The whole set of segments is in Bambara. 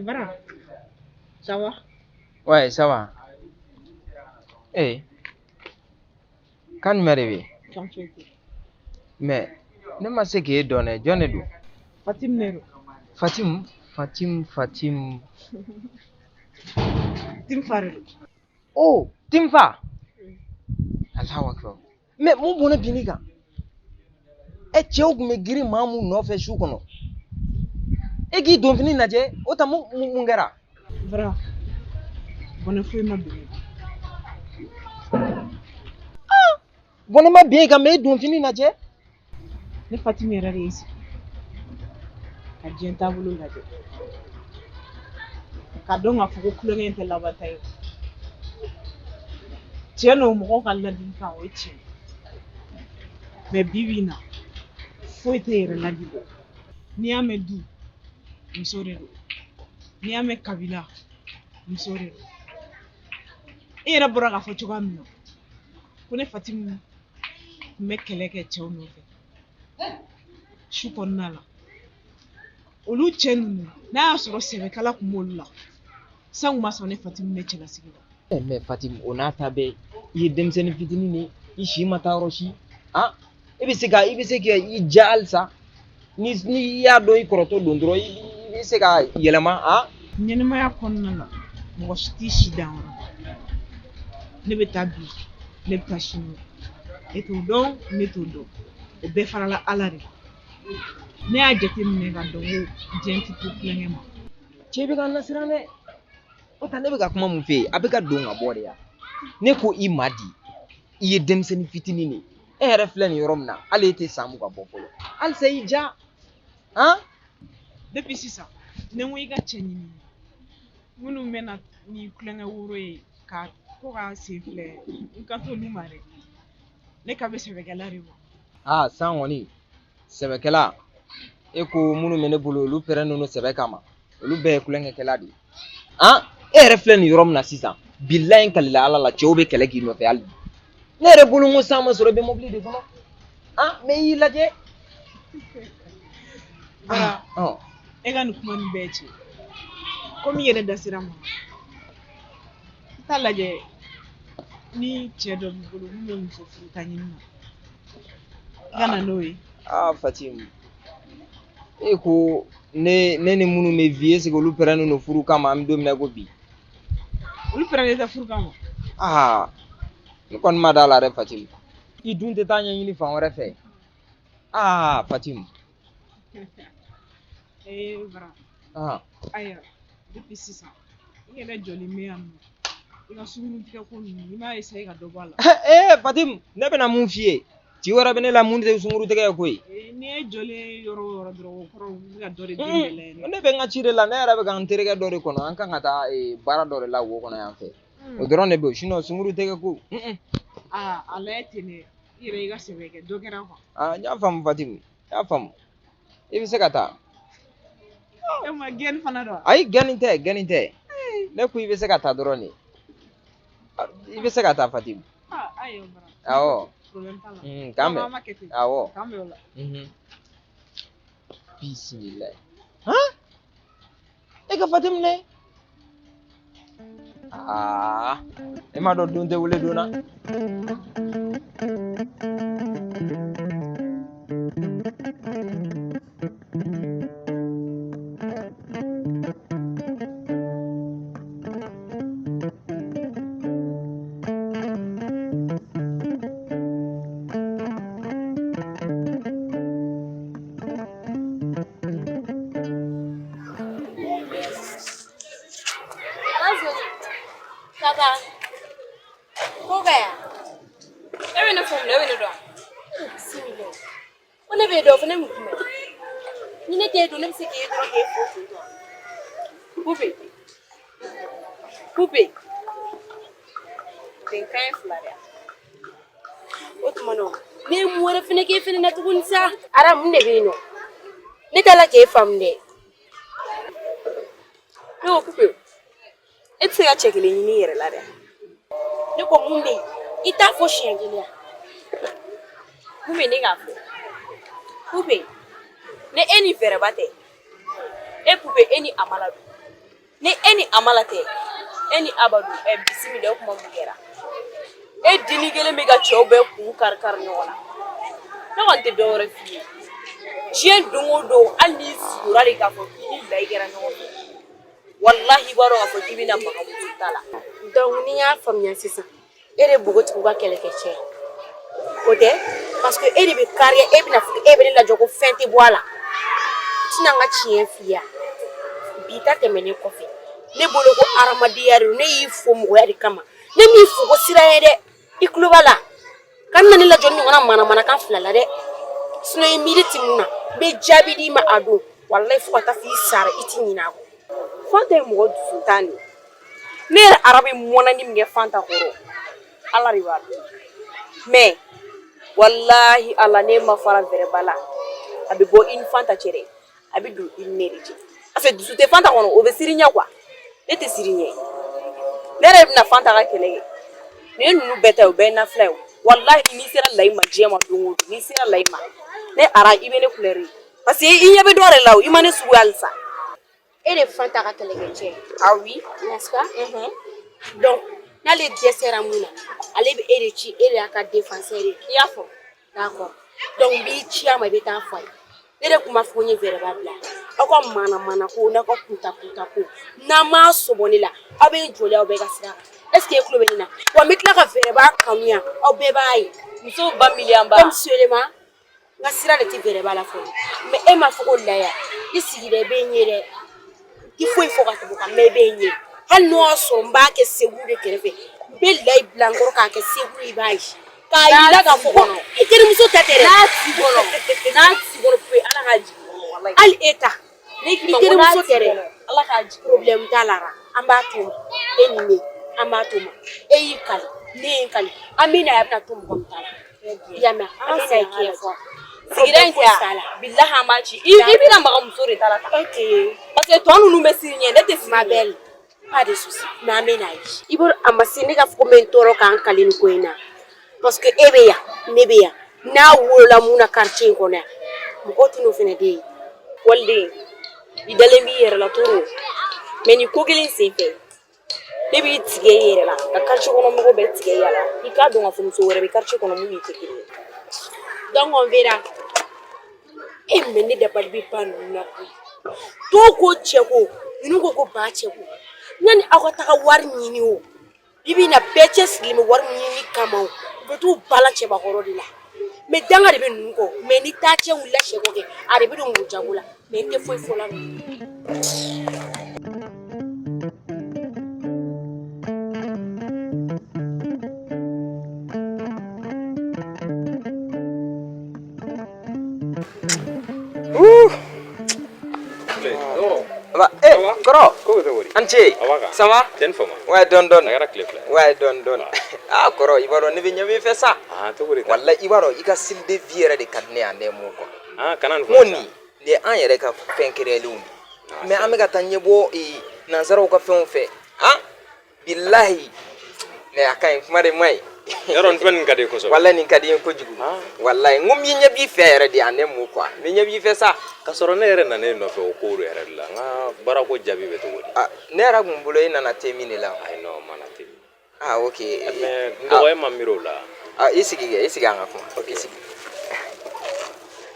Bara, ça va? Ouais, ça va. Eh, quand tu m'arrives, mais ne m'a ce qui est donné, John Edu. Fatim Nero. Fatim. Tim Farel. Oh, Timfa. Allahu Akbar. Mais mon bonnet binika. E cɛw kun bɛ girin maa mun nɔfɛ su kɔnɔ e k'i donfini lajɛ o ta mun kɛra. Bara, bonne fouille ma bien. Bɔnɛ ma bin kan mɛ e donfini lajɛ. Ne Fatim yɛrɛ de ye sigi ka diɲɛ taabolo lajɛ ka dɔn k'a fɔ ko kulonkɛ in tɛ laban ta ye tiɲɛ n'o mɔgɔw ka ladilikan o ye tiɲɛ mais bi bi in na foyi tɛ yɛrɛ ladi bɔ n'i y'a mɛn du muso de don n'i y'a mɛn kabila muso de don e yɛrɛ bɔra k'a fɔ cogoya min na ko ne Fatim tun bɛ kɛlɛ kɛ cɛw nɔfɛ su kɔnɔna la olu cɛ ninnu n'a y'a sɔrɔ sɛbɛkala tun b'olu la san kun ma sɔn ne Fatim bɛ cɛlasigi la. Mais Fatim o n'a ta bɛɛ i ye denmisɛnnin fitinin de i si ma taa yɔrɔ si i bɛ se ka i ja halisa ni i y'a dɔn i kɔrɔtɔ don dɔrɔn i bɛ se ka yɛlɛma ɲɛnɛmaya kɔnɔna la mɔgɔ si t'i si dan yɔrɔ ne bɛ taa bi ne bɛ taa sini e t'o dɔn ne t'o dɔn o bɛɛ farala Ala de kan ne y'a jateminɛ ka dɔn ko diɲɛ tɛ to kulonkɛ ma. cɛ bɛ ka nasiran dɛ o ta ne bɛ ka kuma mun fɛ yen a bɛ ka don ka bɔ de yan ne ko i ma di i ye denmisɛnnin fitinin de e yɛrɛ filɛ nin yɔrɔ min na hali e tɛ san mun ka bɔ fɔlɔ halisa i ja depuis sisan ne ko i ka cɛ ɲini minnu bɛ na ni kulonkɛ woro ye ka ko ka sen filɛ n ka t'olu ma dɛ ne ka bɛ sɛbɛkɛla de ma. san kɔni sɛbɛkɛla e ko minnu bɛ ne bolo olu pɛrɛn ninnu sɛbɛ kama olu bɛɛ ye kulonkɛkɛla de ye e yɛrɛ filɛ nin yɔrɔ min na sisan bilahi kalila ala la cɛw bɛ kɛlɛ k'i nɔfɛ hali ne yɛrɛ bolo n ko san ma sɔrɔ i bɛ mobili de kɔnɔ mais i y'i lajɛ. Bara e ka nin kuma nin bɛɛ cɛ komi i yɛrɛ da sera ma i t'a lajɛ ni cɛ dɔ b'i bolo min bɛ muso furu ta ɲini na i ka na n'o ye. Fatim e ko ne ni minnu bɛ vie est ce que olu pɛrɛnnen don furu kama an bɛ don min na ko bi. olu pɛrɛnnen tɛ furu kama. ne kɔni ma da la dɛ Fatim i dun tɛ taa ɲɛɲini fan wɛrɛ fɛ Fatim. Bara ayiwa depuis sisan i yɛrɛ jɔlen bɛ yan nɔ i ka sugunɛtigɛ ko ninnu i m'a essayer ka dɔ bɔ a la. Fatim ne bɛna mun f'i ye ci wɛrɛ bɛ ne la mun tɛ sunkurutigɛ ye koyi. N'i ye jɔlen yɔrɔ o yɔrɔ dɔrɔn o kɔrɔ u bɛ ka dɔ de den yɛlɛ. Ne bɛ n ka ci de la ne yɛrɛ bɛ ka n terikɛ dɔ de kɔnɔ an kan ka taa baara dɔ de la wo kɔnɔ yan fɛ o dɔrɔn de bɛ yen sinon sunkurutigɛ ko. a lajɛ ten dɛ i yɛrɛ i ka sɛbɛ kɛ dɔ kɛra quoi. n y'a faamu Fatim n y'a faamu i bɛ se ka taa. e ma gɛnni fana dɔn. ayi gɛnni tɛ ne ko i bɛ se ka taa dɔrɔn de i bɛ se ka taa Fatim. ayiwa bara. awɔ. problème t'a la. k'an bɛn awɔ. k'an bɛn o la. bisimilayi e ka Fatim ne e m'a dɔn don tɛ wele don na. ten kan fila dɛ o tuma na ne mu wɛrɛ fɛnɛ k'e fɛnɛ na tuguni sa ara mun de bɛ yen nɔ ne t'a la k'e faamu dɛ ne ko Pupe e tɛ se ka cɛ kelen ɲini i yɛrɛ la dɛ ne ko mun bɛ yen i t'a fɔ siɲɛ kelen ya mun bɛ ne k'a fɔ Pupe ne e ni fɛrɛba tɛ e Pupe e ni Amala don ni e ni Amala tɛ e ni Aba don bisimila o kuma mun kɛra e dini kelen bɛ ka cɛw bɛɛ kun kari-kari ɲɔgɔn na ne kɔni tɛ dɔ wɛrɛ f'i ye diɲɛ don o don hali n'i sigura de k'a fɔ k'i ni Layi kɛra ɲɔgɔn fɛ walahi i b'a dɔn k'a fɔ k'i bɛna maga muso ta la donc ni y'a faamuya sisan e de bogotigiw ka kɛlɛkɛcɛ o tɛ parce que e de bɛ kariya e bɛna fɔ e bɛ ne lajɛ ko fɛn tɛ bɔ a la tɛna n ka tiɲɛ f'i ye bi ta tɛmɛnen kɔfɛ ne bolo ko hadamadenya de don ne y'i fo mɔgɔya de kama ne m'i fo ko sira ye dɛ i tulo b'a la ka na ne lajɛ ni ɲɔgɔnna mana-manakan fila la dɛ sinon i miiri tɛ mun na n bɛ jaabi d'i ma a don walahi fo ka taa fɔ i sara i tɛ ɲinɛ a kɔ Fanta ye mɔgɔ dusutan de ne yɛrɛ arabe mɔnani min kɛ Fanta kɔrɔ ala de b'a dɔn mais walahi ala ne ma fara Vɛrɛba la a bɛ bɔ i ni Fanta cɛ dɛ a bɛ don i ni ne de cɛ parce que dusu tɛ Fanta kɔnɔ o bɛ siri ɲɛ quoi ne tɛ siri ɲɛ ne yɛrɛ bɛna Fanta ka kɛlɛ kɛ nin ninnu bɛɛ ta o bɛɛ ye nafila ye walahi n'i sera Layi ma diɲɛ ma don o don n'i sera Layi ma ne ara i bɛ ne couleur ye parce que i ɲɛ bɛ dɔ de la o i ma ne sugu halisa e de Fanta ka kɛlɛkɛcɛ ah oui n'est-ce pas donc n'ale dɛsɛra mun na ale bɛ e de ci e de y'a ka défenseur ye i y'a fɔ d'accord donc n b'i ci a ma i bɛ taa fɔ a ye ne de tun b'a fɔ ko n ye Vɛrɛba bila aw ka mana-mana ko n'aw ka kunta-kunta ko n'an m'a sɔbɔ ne la aw bɛ joli aw bɛɛ ka sira kan est ce que e tulo bɛ ne na wa n bɛ tila ka Vɛrɛba kanu yan aw bɛɛ b'a ye muso ba miliyan ba comme seulement n ka sira de tɛ Vɛrɛba la fɔlɔ mais e m'a fɔ ko Laya i sigida i bɛ n ye dɛ i foyi fɔ ka tɛmɛ o kan mais i bɛ n ye hali n'o y'a sɔrɔ n b'a kɛ Segu de kɛrɛfɛ n bɛ Layi bila n kɔrɔ k'a kɛ Segu i b'a ye k'a yira k'a fɔ ko i terimuso ta tɛ dɛ n'a t'i kɔnɔ Pupe ala k'a jigin kɔnɔ hali e ta i terimuso tɛ dɛ ala k'a jigin problème t'a la an b'a to ma e ni ne an b'a to ma e y'i kali ne ye n kali an bɛ na a bɛna to mɔgɔ min ta la i y'a mɛn an bɛ na i kɛ fɔ sigida in tɛ a bilahi an b'a ci i bɛna maga muso de ta la tan parce que tɔ ninnu bɛ siri ɲɛ ne tɛ siri ɲɛ pas de souci mais an bɛ na ye i bolo a ma se ne ka fɔ ko n bɛ n tɔɔrɔ k'an kali nin ko in na parce que e bɛ yan ne bɛ yan n'a wolola mun na quartier in kɔnɔ yan mɔgɔ tɛ n'o fana de ye waliden i dalen b'i yɛrɛ la toro mais nin ko kelen senfɛ ne b'i tigɛ i yɛrɛ la ka quartier kɔnɔ mɔgɔw bɛɛ tigɛ i la i k'a dɔn k'a fɔ muso wɛrɛ bɛ quartier kɔnɔ mun y'i tɛ kelen ye donc on verra e mɛ ne dabali bɛ ba ninnu na koyi dɔw ko cɛ ko ninnu ko ba cɛ ko yanni aw ka taga wari ɲini o i bɛ na bɛɛ cɛ sigilen bɛ wari ɲini kama o u bɛ t'u ba la cɛbakɔrɔ de la mais danga de bɛ ninnu kɔ mais ni taa cɛ wulila sɛko kɛ a de bɛ don jago la mais i tɛ foyi fɔ la Koro, Anche, ça va? Ouais, donne. Ouais, donne. Ah, Koro, Ibaro, ne viens pas faire ça. Ah, tu vois. Voilà, Ibaro, il a s'il devient de cadner à des mots. Ah, canan. Moni, les un y'a des cas penkérelou. Mais Amega Tanyebo et Nazaro Café fait. Ah, Billahi. Mais à quand il m'a demandé. Yaron fen kadi ko so walla ni kadi ko jigu wallahi ngum yi nyabi fere di ane mu kwa mi nyabi fe sa ka soro ne re na ne no fe o ko re la nga bara ko jabi be to wodi ah ne ra gum bulo ina na temini la ay no mana temi ah okay me ndo way mamiro la ah isigi anga ko okay isigi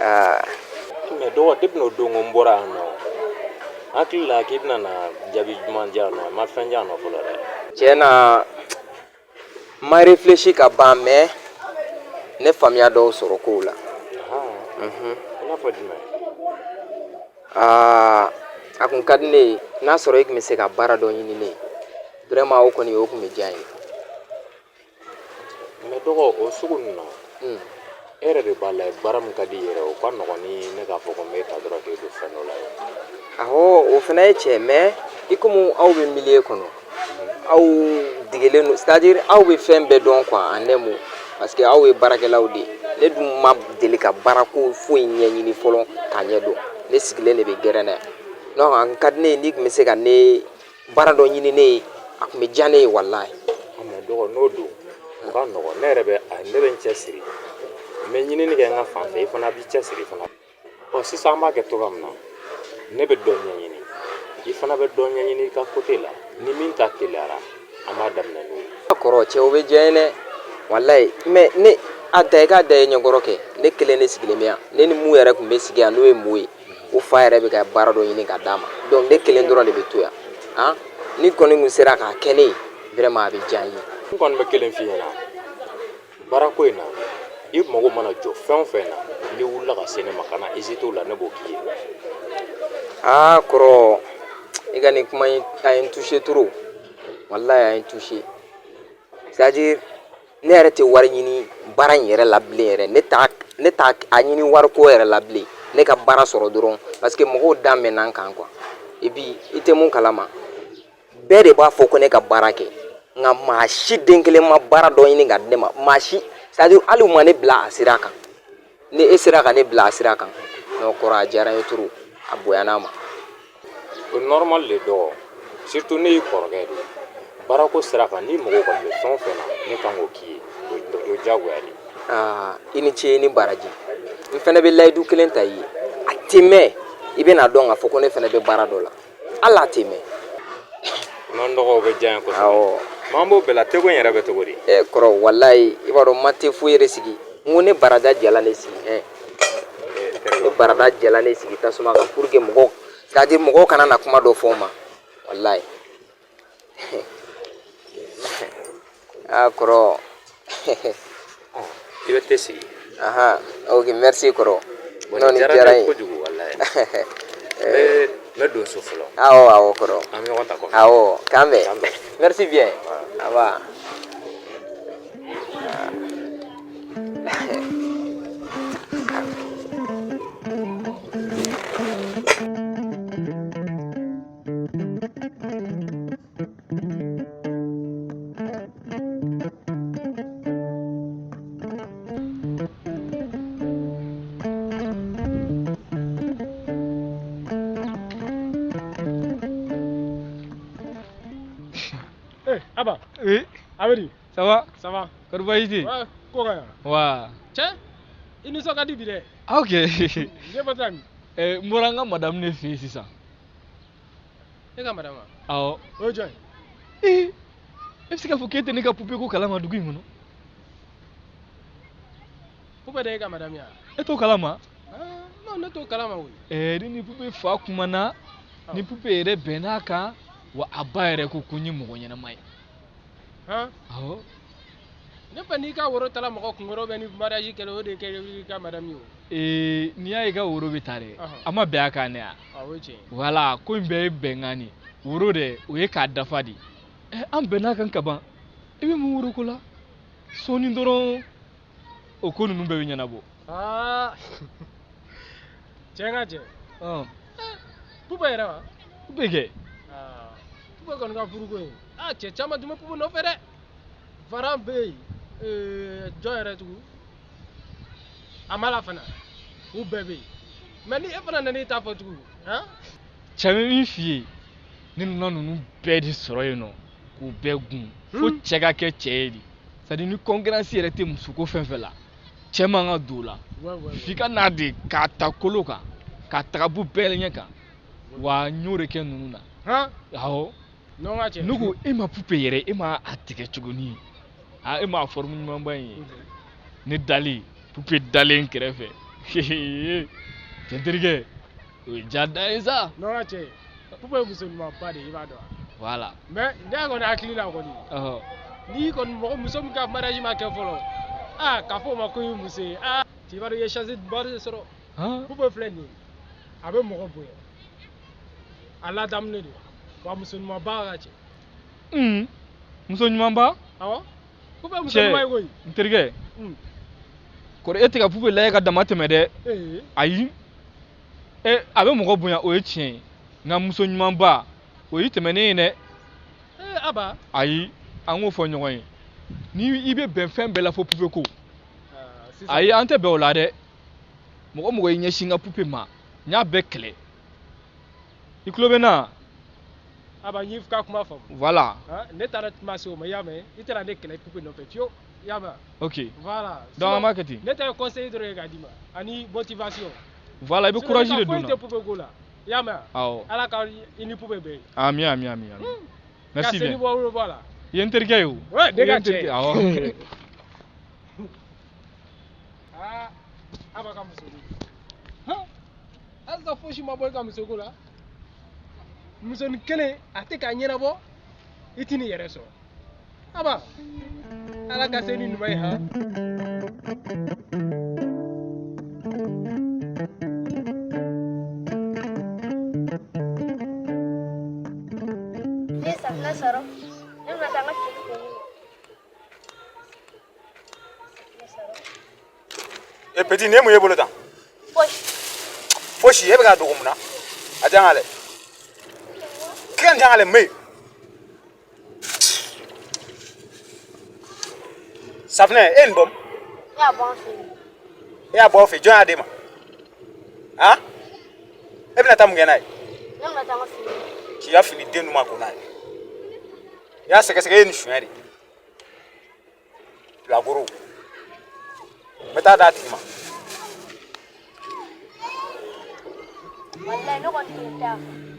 ah me do debno do ngombora no akila kidna na jabi manjano ma fenjano ko la chena ma réfléchi ka ba mais ne famia do soro ko la na fodi me akun kadne na soro ik me se ka bara do yini ne vraiment o ko ni o ko me jani me dogo o sugun no ere de bala baram kadi yere o kan no ni ne ka fo ko me ta dro ke do feno la aho o fena e che me ikumu aw be milie ko no aw degelen no c'est-à-dire aw bɛ fɛn bɛɛ dɔn quoi en un mot parce que aw ye baarakɛlaw de ne dun ma deli ka baarako foyi ɲɛɲini fɔlɔ k'a ɲɛdɔn ne sigilen de bɛ gɛrɛn na donc a ka di ne ye n'i tun bɛ se ka ne baara dɔ ɲini ne ye a tun bɛ diya ne ye walayi. mais dɔgɔ n'o don o ka nɔgɔn ne yɛrɛ bɛ n cɛ siri n bɛ ɲinini kɛ n ka fan fɛ i fana b'i cɛ siri fana sisan an b'a kɛ cogoya min na ne bɛ dɔ ɲɛɲini i fana bɛ dɔ ɲɛɲini i ka côté la ni min ta teliyara an b'a daminɛ n'o ye. kɔrɔ cɛ o bɛ diya n ye dɛ walayi mais ne a da i k'a da i ɲɛkɔrɔ kɛ ne kelen ne sigilen bɛ yan ne ni mun yɛrɛ tun bɛ sigi yan n'o ye Mo ye o fa yɛrɛ bɛ ka baara dɔ ɲini ka d'a ma donc ne kelen dɔrɔn de bɛ to yan ni kɔni tun sera k'a kɛ ne ye vraiment a bɛ diya n ye. n kɔni bɛ kelen f'i ɲɛna baarako in na i mago mana jɔ fɛn o fɛn na n'i wulila ka se ne ma kana hésiter o la ne b'o k'i ye. kɔrɔ i ka nin kuma in a ye n touché trop walayi a ye n touché c'est-à-dire ne yɛrɛ tɛ wari ɲini baara in yɛrɛ la bilen yɛrɛ ne t'a a ɲini wariko yɛrɛ la bilen ne ka baara sɔrɔ dɔrɔn parce que mɔgɔw da mɛnna n kan quoi et puis i tɛ mun kalama bɛɛ de b'a fɔ ko ne ka baara kɛ nka maa si den kelen ma baara dɔ ɲini ka di ne ma maa si c'est-à-dire hali u ma ne bila a sira kan ni e sera ka ne bila a sira kan non kɔrɔ a diyara n ye trop a bonyana ma. o normal de dɔgɔ surtout ne y'i kɔrɔkɛ de baarako sira kan ni mɔgɔw kɔni bɛ fɛn o fɛn na ne kan k'o k'i ye o diyagoya de. I ni ce i ni baraji n fɛnɛ bɛ layidu kelen ta i ye a tɛ mɛn i bɛna dɔn k'a fɔ ko ne fɛnɛ bɛ baara dɔ la hali a tɛ mɛn. n'an dɔgɔw bɛ diya n ye kosɛbɛ mais an b'o bɛɛ la teko in yɛrɛ bɛ cogo di. kɔrɔ walayi i b'a dɔn ma tɛ foyi yɛrɛ sigi n ko ne barada jɛla ne sigi ne barada jɛla ne sigi tasuma kan pour que mɔgɔw c'est-à-dire mɔgɔw kana na kuma dɔ fɔ n ma walayi kɔrɔ i bɛ te sigi. ok merci kɔrɔ. nin diyara ne ye kojugu walayi n bɛ don so fɔlɔ. awɔ kɔrɔ. an bɛ ɲɔgɔn ta kɔfɛ. awɔ k'an bɛn merci bien au revoir. Abba. Oui. Abedi. Ça va? Ça va. Korbaïdi. Ouais, quoi? Ouais. Tiens, il nous a dit bide. Ah ok. J'ai pas temps. Moranga madame ne fait c'est ça. Et quand madame? Ah. Oh John. Est-ce qu'il faut que tu n'aies pas poupée ko kalama dugu ngono? Poupée de madame ya. Et to kalama? Non, ne to kalama oui. Ni poupée fa kumana ni poupée ere benaka wa aba ere ko kunyi mo nyana mai. Ne pas ni ka woro tala mako ngoro be ni mariage kele o de kele ka madame yo. Ni ya ga woro bitare ama be aka ne a. Weche. Voilà ko mbe bengani woro de o ye ka dafa di. An benaka kaban ibe mu woro ko la. So ni ndoro o ko nunu be nyana bo. Chenga je. Poupée era wa. Poupée ke. Poupée kon ka furu ko. Che chama duma poupée no fere. Varan be joyere tu amala fana ou bébé mais ni e fana nani ta fo tu chame mi fie ni nonu be di soro yi no ku be gun fo chega ke chedi sadi ni concurrence yere te musuko fenfela chema nga dola fika na de ka takolo ka tabu bele nyaka wa nyore ke nunu na aho no nga che nugo e ma pupe yere e ma atike chuguni e ma formu nyuma bayi ni dali pupe dalen krefe tenterige o jada isa no nga che pupe musulman pas de ibado voilà mais nda ko na akili na ko ni kon mo musom ka mariage ma ke folo ka fo ma ko yumuse ti bado ye changer bar soro pupe fleni abe mo ko boye ala damne de wa musulman ba ga che musulman ba awo pupe musulman ko tenterige ko e tiga pupe la ka dama teme de ayi abe mo ko boya o e tien nga musulman ba o yi teme ne aba ayi an k'o fɔ ɲɔgɔn ye ni i bɛ bɛn fɛn bɛɛ la fo pupe ko ayi an tɛ bɛn o la dɛ mɔgɔ mɔgɔ y'i ɲɛsin n ka pupe ma n y'a bɛɛ kɛlɛ i tulo bɛ n na aba n y'i ka kuma faamu voilà ne taara kuma se o ma i y'a mɛn i tɛna ne kɛlɛ pupe nɔfɛ fiyewu i y'a mɛn ok voilà donc an b'a kɛ ten ne tɛ conseil dɔrɔn ye k'a d'i ma ani motivation voilà i bɛ courage de don foyi tɛ pupe ko la i y'a mɛn awɔ ala ka i ni pupe bɛn ami merci bien bien bɔ bɔ a la i ye n terikɛ ye o ouais ne ka cɛ awɔ aba ka muso ko halisa fosi ma bɔ i ka muso ko la musonin kelen a tɛ k'a ɲɛnabɔ i tɛ nin yɛrɛ sɔrɔ aba ala ka se ni ɲuman ye han ne safunɛ sɔrɔ ne bɛna taa n ka fini ko e petit ne mun ye bolo tan fosi e bɛ ka dogo mun na a diya n ka lɛ kila nin diya n ka lɛ me safunɛ e nin dɔn ne y'a bɔ an fɛ yen e y'a bɔ aw fɛ jɔn y'a d'e ma han e bɛna taa mun kɛ n'a ye ne bɛna taa n ka fini k'i ka fini den duman ko n'a ye i y'a sɛgɛsɛgɛ e ye nin suɲɛ de bilakoro n bɛ taa d'a tigi ma walayi ne kɔni tɛ taa